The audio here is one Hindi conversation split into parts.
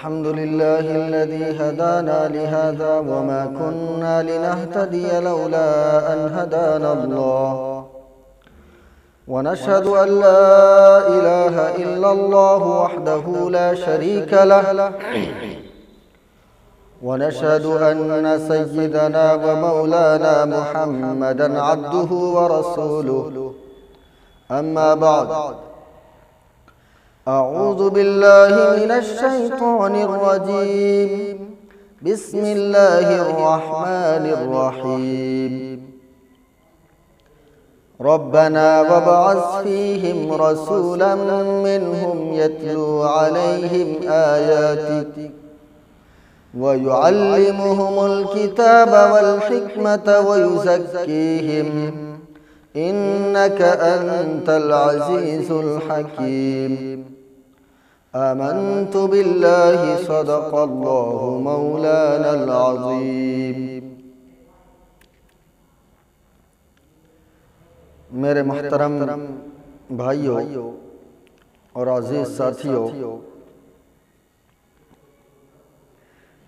अल्हम्दुलिल्लाहिल्लज़ी हदाना लिहाज़ा वमा कुन्ना लिनहतदिय लौला अन हदानल्लाह व नशहदु अन ला इलाहा इल्लल्लाह वहदहु ला शरीका लह व नशहदु अन्न सय्यिदना व मौलाना मुहम्मदन अब्दुहु व रसूलुहु अम्मा बअद अऊज़ु बिल्लाहि मिनश शैतानिर रजीम बिस्मिल्लाहिर रहमानिर रहीम रब्बना वबअस फीहिम रसूलन मिनहुम यतलू अलैहिम आयातिक व युअल्लिमुहुमुल किताब वल हिकमत व युज़क्कीहिम इन्नका अंतल अज़ीज़ुल हकीम आमन्तु बिल्लाहि सदक़ल्लाहु मौलानल अज़ीम। मेरे मोहतरम भाइयों और अज़ीज़ साथियों,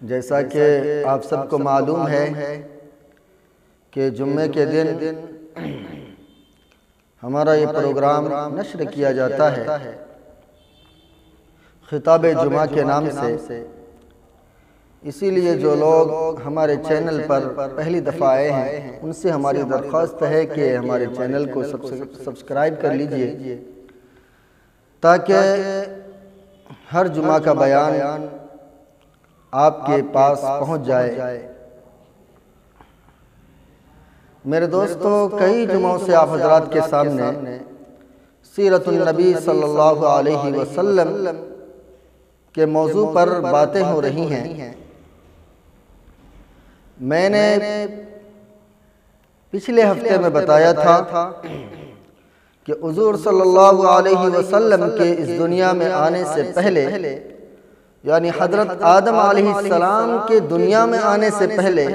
जैसा कि आप सबको मालूम है कि जुम्मे के दिन हमारा ये प्रोग्राम नश्र किया जाता है खिताबे जुमा के नाम से। इसीलिए जो लोग हमारे चैनल पर पहली दफ़ा आए हैं उनसे हमारी दरख्वास्त है कि हमारे चैनल को सब्सक्राइब कर लीजिए ताकि हर जुमा का बयान आपके पास पहुंच जाए। मेरे दोस्तों, कई जुमाओं से आप हजरात के सामने सीरतुन नबी सल्लल्लाहु अलैहि वसल्लम के मौजू पर बातें हो रही हैं। मैंने पिछले हफ्ते में बताया था कि हुज़ूर सल्लल्लाहु अलैहि वसल्लम के इस दुनिया में आने से पहले, यानी हज़रत आदम अलैहिस्सलाम के दुनिया में आने से पहले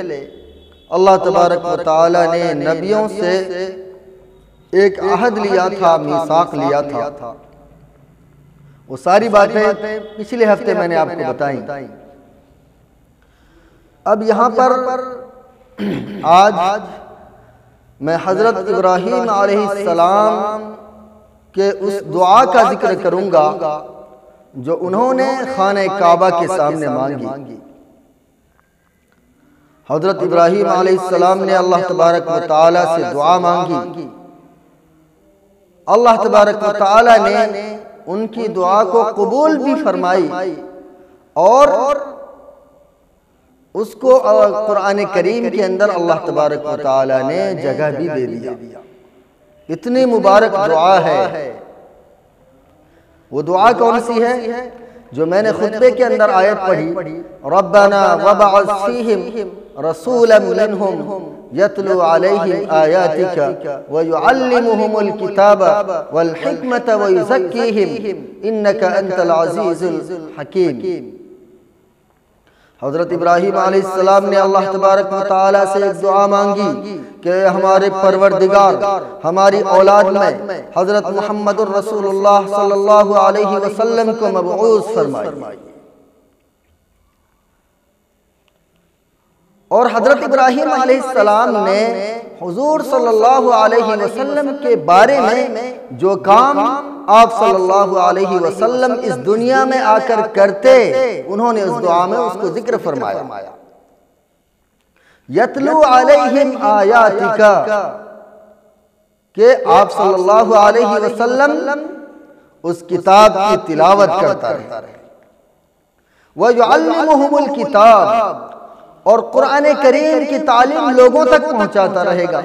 अल्लाह तबारक व तआला ने नबियों से एक अहद लिया था, मीसाक लिया था। वो सारी बातें पिछले हफ्ते मैंने आपको बताई। अब यहाँ पर आज मैं हज़रत इब्राहीम अलैहिस्सलाम के उस दुआ का जिक्र करूँगा जो उन्होंने खाने काबा के सामने मांगी। हज़रत इब्राहीम अलैहिस्सलाम ने अल्लाह तबारक व तआला से दुआ मांगी। अल्लाह तबारक व तआला ने उनकी दुआ को कबूल भी फरमाई और उसको कुरान करीम के अंदर अल्लाह तबारक व तआला ने जगह भी दे दिया। इतनी मुबारक दुआ है। वो दुआ कौन सी है जो मैंने खुतबे के अंदर आयत पढ़ी, रब्बना वबअस फीहिम रसूलन मिनहुम यतलू अलैहिम आयातिका व युअल्लिमुहुमुल किताबा वल हिकमत व युज़क्कीहिम इन्नका अंतल अज़ीज़ुल हकीम। हज़रत इब्राहीम अलैहिस्सलाम ने अल्लाह तबारक व तआला से एक दुआ मांगी कि हमारे परवरदिगार हमारी औलाद में हज़रत मुहम्मदुर रसूलुल्लाह सल्लल्लाहु अलैहि वसल्लम को मबऊस फरमाइए। और हज़रत इब्राहीम अलैहिस्सलाम ने हुज़ूर सल्लल्लाहु अलैहि वसल्लम के बारे में जो काम आप सल्लल्लाहु अलैहि वसल्लम इस दुनिया में आकर करते, उन्होंने उस दुआ में उसको जिक्र फरमाया। यतलू अलैहिम आयातिका, के आप सल्लल्लाहु अलैहि वसल्लम उस किताब की तिलावत करता रहे। व युअल्लिमुहुमुल किताब, और कुरान करीम की तालीम लोगों तक पहुंचाता रहेगा।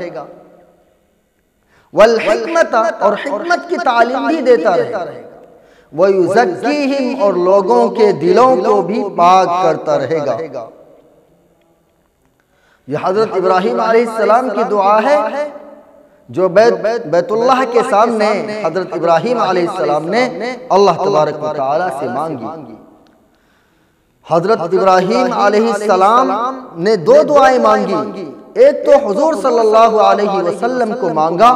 वल हिकमत, और हिकमत की तालीम भी देता रहेगा। व युज़क्कीहिम, और लोगों के दिलों को भी पाक करता रहेगा। यह हज़रत इब्राहीम अलैहिस्सलाम की दुआ है जो बैतुल्लाह के सामने हज़रत इब्राहीम अलैहिस्सलाम ने अल्लाह तबारक व तआला से मांगी। हज़रत इब्राहीम अलैहिस्सलाम ने दो दुआएं मांगी। एक तो हुज़ूर सल्लल्लाहु अलैहि वसल्लम को मांगा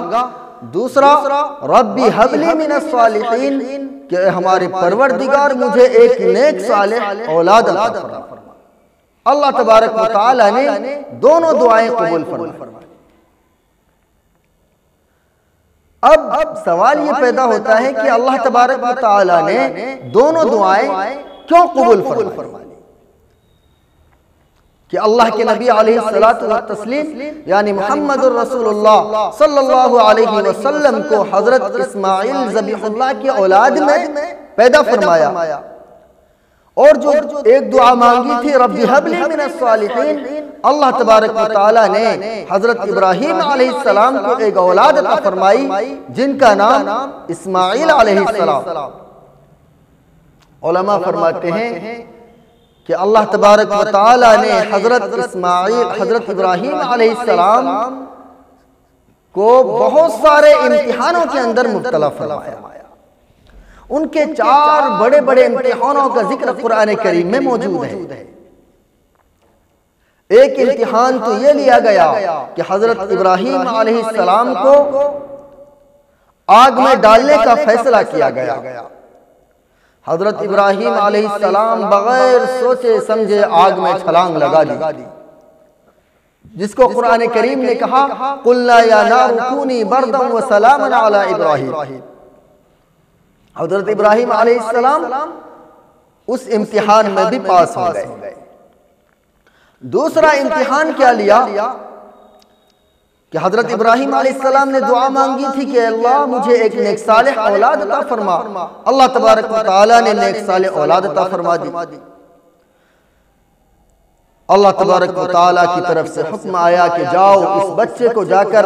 दूसरा रब्बी हबली मिनस सालिहीन, कि हमारे परवरदिगार मुझे एक नेक सालेह औलाद अता फरमा। अल्लाह तबारक व तआला ने दोनों दुआएं कबूल फरमाई। अब सवाल ये पैदा होता है कि अल्लाह तबारक व तआला ने दोनों दुआएं क्यों कबूल फरमाई? कि अल्लाह के नबी अलैहिस्सलातु व तस्लीम यानी मुहम्मदुर रसूलुल्लाह सल्लल्लाहु अलैहि वसल्लम को हजरत इस्माइल ज़बीहुल्लाह की औलाद में पैदा फरमाया, और जो एक दुआ मांगी थी रब्बी हबली मिनस सालिहीन, अल्लाह तबारक व तआला ने हजरत इब्राहीम अलैहिस्सलाम को एक औलाद अता फरमाई जिनका नाम इस्माइल अलैहिस्सलाम। उलमा फरमाते हैं कि अल्लाह तबारक व तआला ने हजरत इब्राहीम अलैहिस्सलाम को बहुत सारे इम्तिहानों के अंदर मुब्तला फरमाया। उनके 4 बड़े बड़े इम्तिहानों का जिक्र कुरान करीम में मौजूद है। एक इम्तिहान तो ये लिया गया कि हजरत इब्राहीम अलैहिस्सलाम को आग में डालने का फैसला किया गया। हजरत इब्राहीम अलैहिस्सलाम बगैर सोचे समझे आग में छलांग लगा दी, जिसको कुरान करीम ने कहा कुल्ना या नारु कूनी बरदन व सलामन अला इब्राहीम। हजरत इब्राहीम अलैहिस्सलाम उस इम्तिहान में भी पास हो गए। दूसरा इम्तिहान क्या लिया कि हजरत इब्राहीम अलैहिस्सलाम ने दुआ मांगी थी कि अल्लाह मुझे एक नेक सालेह औलाद अता फरमा। अल्लाह तबारक व तआला ने नेक सालेह औलाद अता फरमा दी। अल्लाह तबारक व तआला की तरफ से हुक्म आया कि जाओ इस बच्चे को जाकर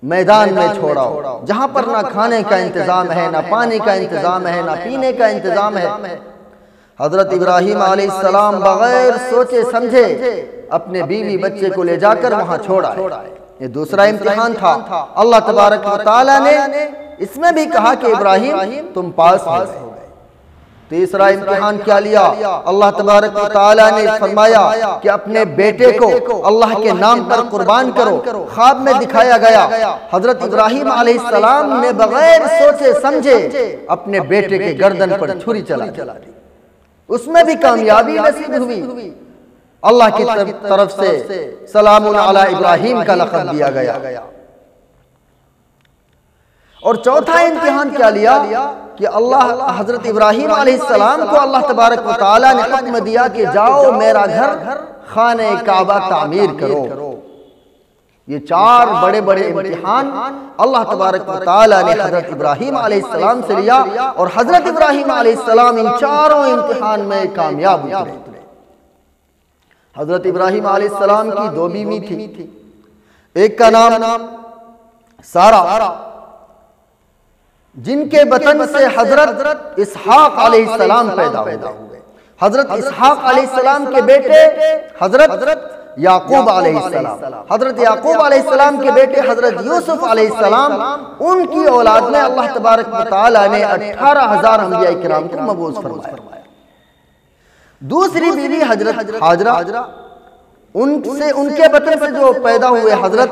मैदान में छोड़ाओ, जहां पर ना खाने का इंतजाम है, ना पानी का इंतजाम है, ना पीने का इंतजाम है। हजरत इब्राहीम अलैहिस्सलाम बगैर सोचे समझे अपने बीवी बच्चे को ले जाकर वहां छोड़ा। ये दूसरा इम्तिहान था। अल्लाह तबारक व तआला ने इसमें भी कहा कि इब्राहीम तुम पास हो गए। तीसरा इम्तिहान क्या लिया? अल्लाह तबारक व तआला ने फरमाया कि अपने बेटे को अल्लाह के नाम पर कुर्बान करो। ख्वाब में दिखाया गया, हजरत इब्राहीम अलैहिस्सलाम ने बगैर सोचे समझे अपने बेटे के गर्दन पर छुरी चला दी। उसमें भी कामयाबी नसीब हुई। अल्लाह की तरफ से सलामुन अला इब्राहीम का लक़ब दिया गया। और चौथा इम्तिहान क्या लिया कि अल्लाह हजरत इब्राहीम अलैहिस्सलाम को अल्लाह तबारक व तआला ने हुक्म दिया कि जाओ मेरा घर खाने काबा तामीर करो। ये 4 बड़े बड़े इम्तिहान अल्लाह तबारक व तआला ने हजरत इब्राहीम अलैहिस्सलाम से लिया, और हजरत इब्राहीम अलैहिस्सलाम इन चारों इम्तिहान में कामयाब हुए। हजरत इब्राहीम अलैहिस्सलाम की 2 बीवी थी। एक का नाम सारा, जिनके बतन से हजरत इसहाक अलैहिस्सलाम पैदा हुए। हजरत इसहाक अलैहिस्सलाम के बेटे हजरत याकूब अलैहिस्सलाम, हजरत याकूब अलैहिस्सलाम के बेटे हजरत यूसुफ अलैहिस्सलाम, उनकी औलाद में अल्लाह तबारक व तआला ने 18,000 अंबिया किराम को मबूस फरमाया। दूसरी बीवी हजरत हाजरा, उनसे उनके बतन से जो पैदा हुए हजरत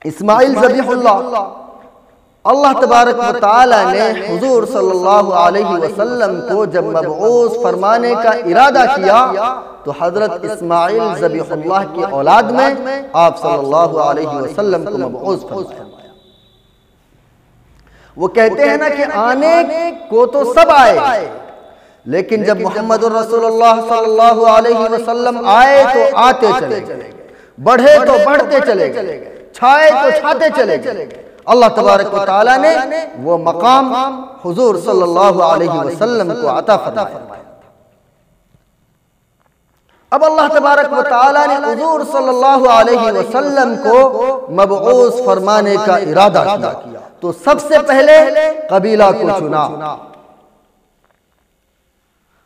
इस्माइल ज़बीहुल्लाह, अल्लाह तबारक व तआला ने हुजूर सल्लल्लाहु अलैहि वसल्लम को जब मबऊस फरमाने का इरादा किया तो हजरत इस्माइल ज़बीहुल्लाह की औलाद में आप सल्लल्लाहु अलैहि वसल्लम को मबऊस फरमाया। वो कहते हैं ना कि आने को तो सब आए, लेकिन जब मुहम्मदुर रसूलुल्लाह सल्लल्लाहु अलैहि वसल्लम आए तो आते चले गए, बढ़े तो बढ़ते चले गए, छाए तो छाते चले गए। अल्लाह तबारक व तआला ने वो मकाम हुजूर सल्लल्लाहु अलैहि वसल्लम को अता फरमाया। अब अल्लाह तबारक व तआला ने हुजूर सल्लल्लाहु अलैहि वसल्लम को मबऊस फरमाने का इरादा किया, तो सबसे पहले कबीला को चुना।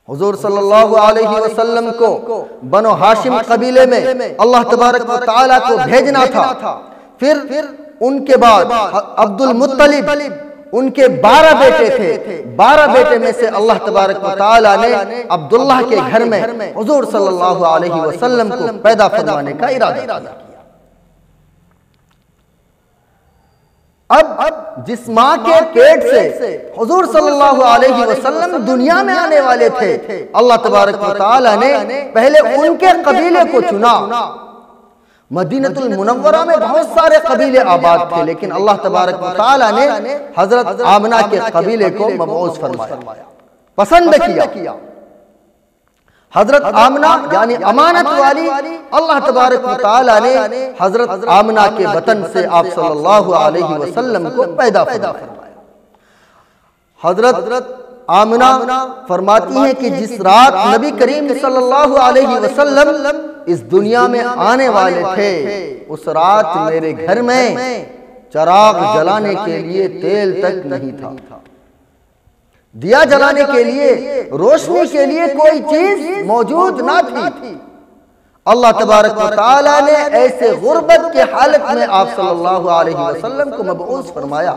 हुजूर सल्लल्लाहु अलैहि वसल्लम को बनो हाशिम कबीले में अल्लाह तबारक व तआला को भेजना था। फिर उनके बाद अब्दुल मुत्तलिब, उनके 12 बेटे थे। 12 बेटे में से अल्लाह तबारक व तआला ने अब्दुल्लाह के घर में हुजूर सल्लल्लाहु अलैहि वसल्लम को पैदा फरमाने का इरादा किया। जिस माँ के पेट से हुजूर सल्लल्लाहु अलैहि वसल्लम दुनिया में आने वाले थे, अल्लाह तबारक व तआला ने पहले उनके कबीले को चुना। मदीनतुल मुनव्वरा में बहुत सारे कबीले आबाद थे, लेकिन अल्लाह तबारक व तआला ने हजरत आमना के कबीले को मबऊस फरमाया, पसंद किया। हजरत आमना यानी अमानत वाली, अल्लाह तबारक व तआला ने हजरत आमना के वतन से आप सल्लल्लाहु अलैहि वसल्लम को पैदा फरमाया। हजरत आमना फरमाती हैं कि जिस रात नबी करीम सल्लल्लाहु अलैहि वसल्लम इस दुनिया में आने वाले थे, उस रात मेरे घर में चिराग जलाने के लिए तेल तक नहीं था। दिया जलाने के लिए, रोशनी के लिए कोई चीज मौजूद ना थी। अल्लाह तबारक व तआला ने ऐसे गुर्बत के हालत में आप सल्लल्लाहु अलैहि वसल्लम को मबऊस फरमाया।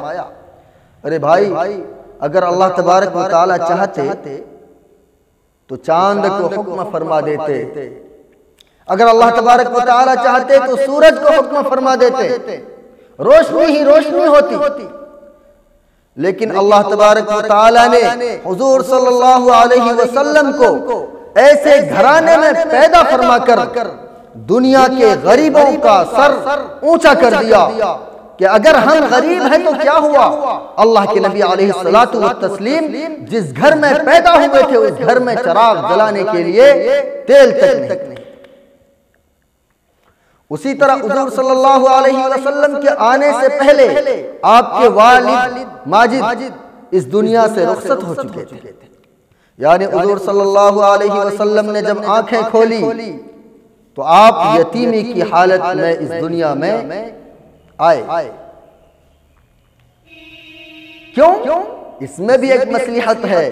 अरे भाई, अगर अल्लाह तबारक व तआला चाहते तो चांद को हुक्म फरमा देते, अगर अल्लाह तबारक व तआला चाहते तो सूरज को हुक्म फरमा देते, रोशनी ही रोशनी होती। लेकिन अल्लाह तबारक व तआला ने हुजूर सल्लल्लाहु अलैहि वसल्लम को ऐसे घराने में पैदा फरमाकर दुनिया के गरीबों का सर ऊंचा कर दिया कि अगर हम गरीब हैं तो क्या हुआ, अल्लाह के नबी अलैहिस्सलातु व तस्लीम जिस घर में पैदा हुए थे, उस घर में चिराग जलाने के लिए तेल तक नहीं। उसी तरह हुजूर सल्लल्लाहु अलैहि वसल्लम के आने से पहले आपके वालिद माजिद इस दुनिया से रुखसत हो चुके थे। यानी हुजूर सल्लल्लाहु अलैहि वसल्लम ने जब आंखें खोली तो आप यतीमी की हालत में इस दुनिया में आए। क्यों? इसमें भी एक मसलिहत है।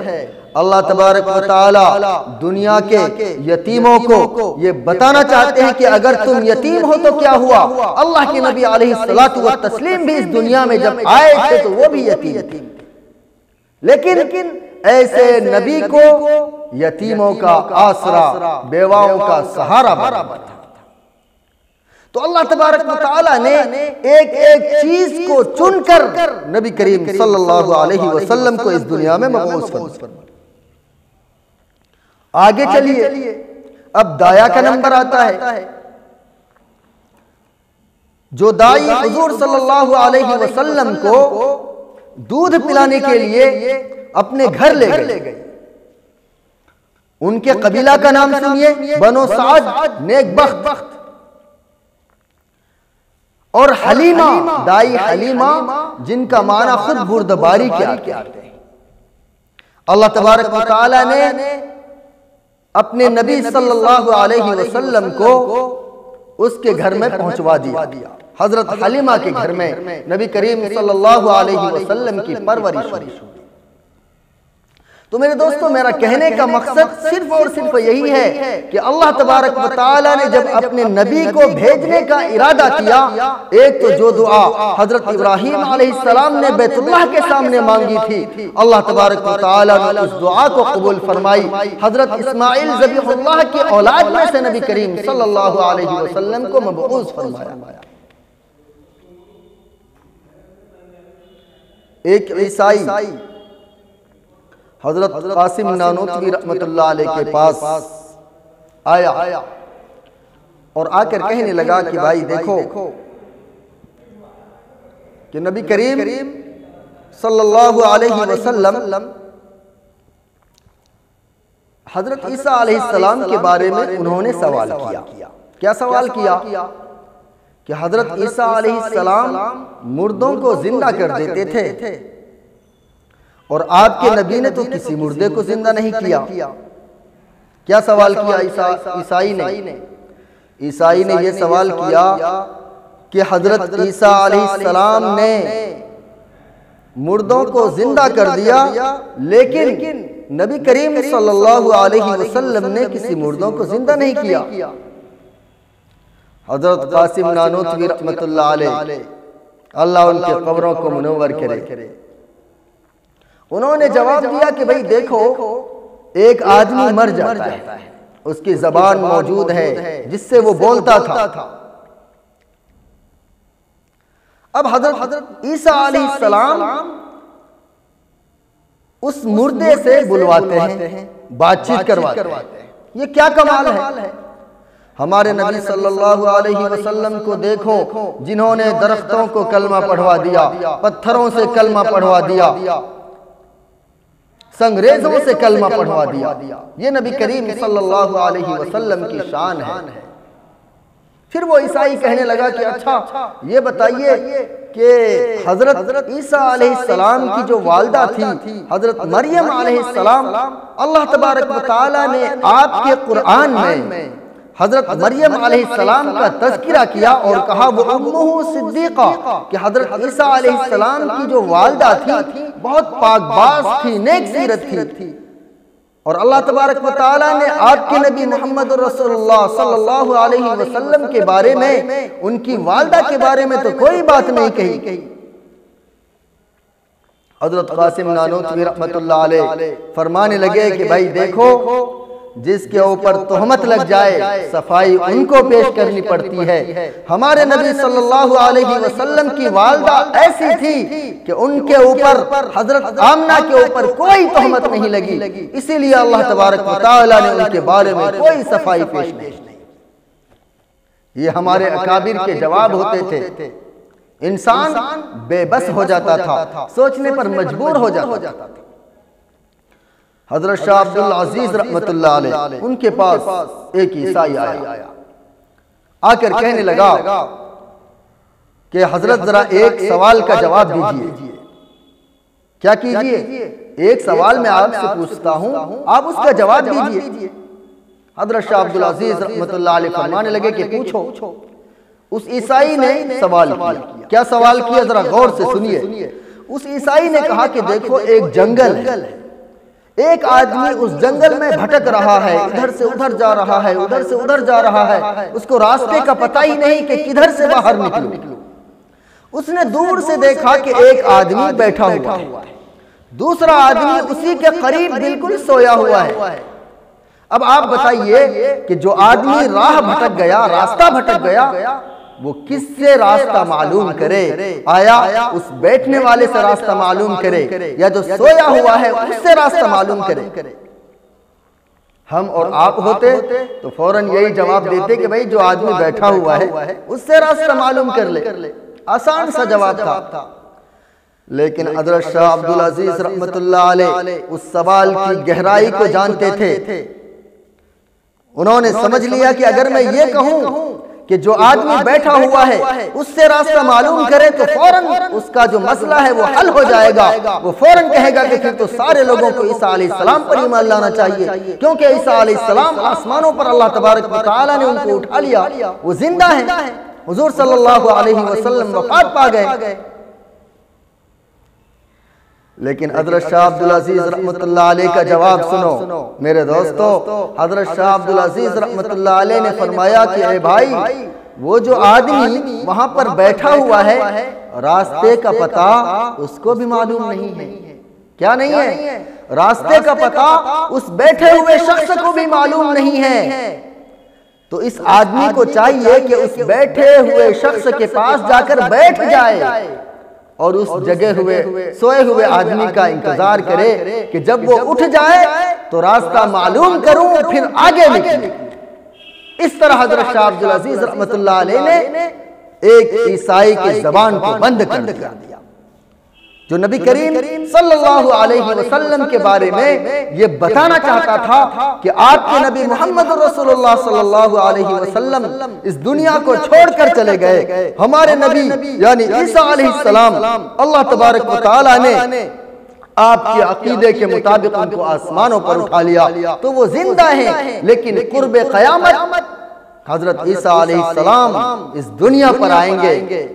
अल्लाह तबारक व तआला दुनिया के यतीमों को ये बताना चाहते हैं कि अगर तुम यतीम हो तो क्या हुआ। अल्लाह के नबी अलैहिस्सलातु व तस्लीम भी इस दुनिया में जब आए थे तो वो भी यतीम थे, लेकिन ऐसे नबी को यतीमों का आसरा, बेवाओं का सहारा बना था। तो अल्लाह तबारक व तआला ने एक एक चीज को चुनकर नबी करीम सल्लल्लाहु अलैहि वसल्लम को इस दुनिया में मबऊस फरमाया। आगे चलिए, अब दाया का नंबर आता है। जो दाई हुजूर सल्लल्लाहु अलैहि वसल्लम को दूध पिलाने के लिए अपने घर ले गए, उनके कबीला का नाम सुनिए, बनो साद नेकबख्त। और हलीमा, दाई हलीमा, जिनका माना खुद बुर्दबारी के आते हैं। अल्लाह तबारक व तआला ने अपने नबी सल्लल्लाहु अलैहि वसल्लम को उसके घर में पहुंचवा दिया। हजरत हलीमा के घर में नबी करीम सल्लल्लाहु अलैहि वसल्लम की परवरिश हुई। तो मेरे दोस्तों, मेरा कहने का मकसद सिर्फ और सिर्फ यही है कि अल्लाह तबारक व तआला ने जब अपने नबी को भेजने का इरादा किया, एक तो जो दुआ हजरत इब्राहीम अलैहिस्सलाम ने बैतुल्लाह के सामने मांगी थी, अल्लाह तबारक व तआला ने उस दुआ को कबूल फरमाई। हजरत इस्माइल ज़बीहुल्लाह की औलाद में से नबी करीम सल्लल्लाहु अलैहि वसल्लम को मबऊस फरमाया। एक ईसाई हजरत कासिम नानोतवी रहमतुल्लाह अलैह के पास आया और आकर कहने लगा कि भाई देखो कि नबी करीम सल्लल्लाहु अलैहि वसल्लम हजरत ईसा अलैहिस्सलाम के बारे में उन्होंने सवाल किया। क्या सवाल किया? कि हजरत ईसा अलैहिस्सलाम मुर्दों को जिंदा कर देते थे और आपके नबी ने तो किसी मुर्दे को जिंदा नहीं किया। क्या सवाल किया ईसाई ने? ईसाई ने यह सवाल किया कि हजरत ईसा अलैहिस्सलाम ने मुर्दों को जिंदा कर दिया, लेकिन नबी करीम सल्लल्लाहु अलैहि वसल्लम ने किसी मुर्दों को जिंदा नहीं किया। हजरत कासिम नानोतवी रहमतुल्लाह अलैह, अल्लाह उनके कब्रों को मुनव्वर करे, उन्होंने जवाब दिया कि भाई देखो, एक आदमी मर जाता है, उसकी जबान मौजूद है जिससे वो बोलता था। अब हजरत ईसा अलैहिस्सलाम उस मुर्दे से बुलवाते हैं, बातचीत करवाते हैं। ये क्या कमाल है। हमारे नबी सल्लल्लाहु अलैहि वसल्लम को देखो, जिन्होंने दरख्तों को कलमा पढ़वा दिया, पत्थरों से कलमा पढ़वा दिया, संगरेजों से कलमा पढ़वा दिया। ये नबी करीम सल्लल्लाहु अलैहि वसल्लम की शान है। फिर वो ईसाई कहने लगा कि अच्छा ये बताइए कि हजरत ईसा अलैहिस्सलाम की जो वालिदा थी हजरत मरियम अलैहिस्सलाम, अल्लाह तबारक व तआला ने आपके कुरान में हजरत मरियम अलैहिस्सलाम का तज़किरा किया और कहा वो उम्मुहु सिद्दीक़ा, कि हजरत ईसा अलैहिस्सलाम की जो वालिदा थी बहुत पाकबाज थी, नेक सीरत थी। और अल्लाह तबारक व तआला ने आपके नबी मोहम्मद रसूलुल्लाह सल्लल्लाहु अलैहि वसल्लम के बारे में, उनकी वालिदा के बारे में तो कोई बात नहीं कही। हजरत कासिम नानूतवी रहमतुल्लाह अलैह फरमाने लगे कि भाई देखो, जिसके ऊपर तोहमत लग जाए सफाई उनको पेश करनी पड़ती है। हमारे नबी सल्लल्लाहु अलैहि वसल्लम की वालिदा ऐसी थी कि उनके ऊपर हजरत आमना के ऊपर कोई तोहमत नहीं लगी, इसीलिए अल्लाह तबारक व तआला ने उनके बारे में कोई सफाई पेश नहीं। ये हमारे अकाबिर के जवाब होते थे। इंसान बेबस हो जाता था, सोचने पर मजबूर हो जाता था। हजरत शाह अब्दुल अजीज रहमतुल्लाह अलैह, उनके पास एक ईसाई आया, आकर कहने लगा कि हजरत जरा एक सवाल का जवाब दीजिए। क्या कीजिए? एक सवाल मैं आपसे पूछता हूं, आप उसका जवाब दीजिए। हजरत शाह अब्दुल अजीज रहमतुल्लाह अलैह फरमाने लगे कि पूछो। उस ईसाई ने सवाल किया। क्या सवाल किया, जरा गौर से सुनिए। उस ईसाई ने कहा कि देखो, एक जंगल है, एक आदमी उस जंगल में भटक रहा है, इधर से उधर जा रहा है, उधर से उधर जा रहा है, उसको रास्ते का पता ही नहीं कि किधर से बाहर निकलूं। उसने दूर से देखा कि एक आदमी बैठा हुआ है, दूसरा आदमी उसी के करीब बिल्कुल सोया हुआ है। अब आप बताइए कि जो आदमी राह भटक गया, रास्ता भटक गया, वो किससे रास्ता मालूम करे? आया उस बैठने वाले से रास्ता मालूम करे, या जो सोया हुआ है उससे रास्ता मालूम करे? हम और आप होते तो फौरन यही जवाब देते कि भाई जो आदमी बैठा हुआ है उससे रास्ता मालूम कर ले। आसान सा जवाब था। लेकिन हजरत शाह अब्दुल अजीज रहमतुल्लाह अलैह उस सवाल की गहराई को जानते थे। उन्होंने समझ लिया कि अगर मैं ये कहूं कि जो आदमी बैठा हुआ है उससे रास्ता मालूम करे तो फौरन उसका जो मसला है वो हल हो जाएगा। वो फौरन कहेगा कि फिर तो सारे लोगों को ईसा अलैहिस्सलाम पर ईमान लाना चाहिए, क्योंकि ईसा अलैहिस्सलाम आसमानों पर अल्लाह तबारक व तआला ने उनको उठा लिया, वो जिंदा है। हुजूर सल्लल्लाहु अलैहि वसल्लम वफात पा गए। लेकिन हजरत शाह अब्दुल अजीज रहमतुल्लाह अलैह का जवाब सुनो मेरे दोस्तों। हजरत शाह अब्दुल अजीज रहमतुल्लाह अलैह ने फरमाया कि ए भाई, वो जो आदमी वहां पर बैठा हुआ है, रास्ते का पता उसको भी मालूम नहीं है। क्या नहीं है? रास्ते का पता उस बैठे हुए शख्स को भी मालूम नहीं है। तो इस आदमी को चाहिए कि उस बैठे हुए शख्स के पास जाकर बैठ जाए और उस जगह हुए सोए हुए आदमी का इंतजार करे कि जब वो उठ जाए तो रास्ता मालूम करूं, फिर आगे निकलूं। इस तरह हजरत शाह अब्दुल अजीज रहमतुल्लाह अलैह ने एक ईसाई की जबान को बंद कर दिया, जो नबी करीम सल्लल्लाहु अलैहि वसल्लम के बारे में ये बताना चाहता था कि आपके नबी मोहम्मद रसूलुल्लाह सल्लल्लाहु अलैहि वसल्लम इस दुनिया को छोड़कर चले गए। हमारे नबी यानी ईसा अलैहिस्सलाम, अल्लाह तबारक व तआला ने आपके अकीदे के मुताबिक उनको आसमानों पर उठा लिया, तो वो जिंदा हैं। लेकिन कुर्बे क़यामत हजरत ईसा अलैहिस्सलाम इस दुनिया पर आएंगे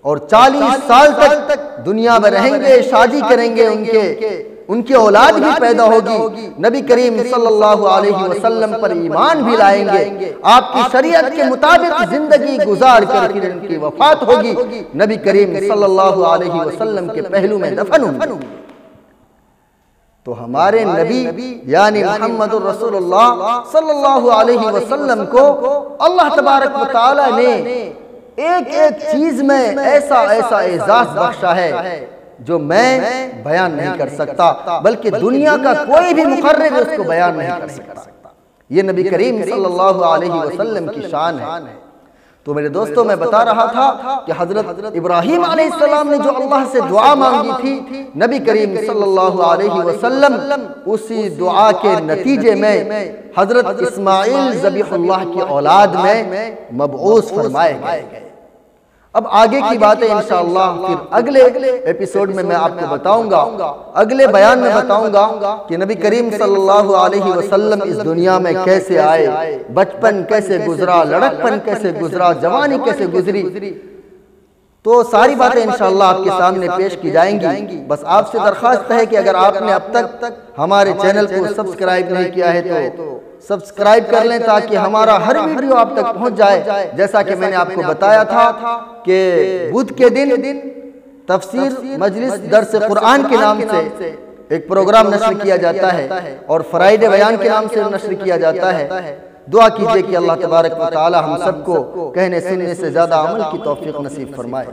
और 40 साल तक दुनिया में रहेंगे, शादी करेंगे, उनकी औलाद भी पैदा होगी, नबी करीम सल्लल्लाहु अलैहि वसल्लम पर ईमान भी लाएंगे, आपकी शरीयत के मुताबिक जिंदगी गुजार कर फिर उनकी वफात होगी, नबी करीम सल्लल्लाहु अलैहि वसल्लम के पहलू में दफन होंगे। तो हमारे नबी यानी मुहम्मदुर रसूलुल्लाह सल्लल्लाहु अलैहि वसल्लम को अल्लाह तबारक व तआला ने एक एक चीज में ऐसा ऐसा एजाज बख्शा है जो मैं बयान नहीं कर सकता, बल्कि दुनिया का कोई भी मुकर्रिर उसको बयान नहीं कर सकता। ये नबी करीम सल्लल्लाहु अलैहि वसल्लम की शान है। तो मेरे दोस्तों, मैं बता रहा था कि हजरत इब्राहीम अलैहिस्सलाम ने जो अल्लाह से दुआ मांगी थी, नबी करीम सल्लल्लाहु अलैहि वसल्लम उसी दुआ के नतीजे में हजरत इस्माइल ज़बीहुल्लाह की औलाद में मबऊस फरमाए गए। अब आगे की बातें इंशाअल्लाह फिर अगले एपिसोड में मैं आपको बताऊंगा, अगले बयान में बताऊंगा कि नबी करीम सल्लल्लाहु अलैहि वसल्लम इस दुनिया में कैसे आए, बचपन कैसे गुजरा, लड़कपन कैसे गुजरा, जवानी कैसे गुजरी। तो सारी बातें इंशाअल्लाह आपके सामने पेश की जाएंगी। बस आपसे दरख्वास्त है कि अगर आपने अब तक हमारे चैनल को सब्सक्राइब नहीं किया है तो सब्सक्राइब कर लें, ताकि हमारा हर वीडियो आप तक पहुंच जाए। जैसा कि मैंने आपको बताया था कि बुध के दिन तफसीर मजलिस दर्स कुरान के नाम से एक प्रोग्राम नश्र किया जाता है और फ्राइडे बयान के नाम से नश्र किया जाता है। दुआ कीजिए कि अल्लाह तबारक व तआला हम सबको कहने सुनने से ज्यादा अमल की तौफीक नसीब फरमाए।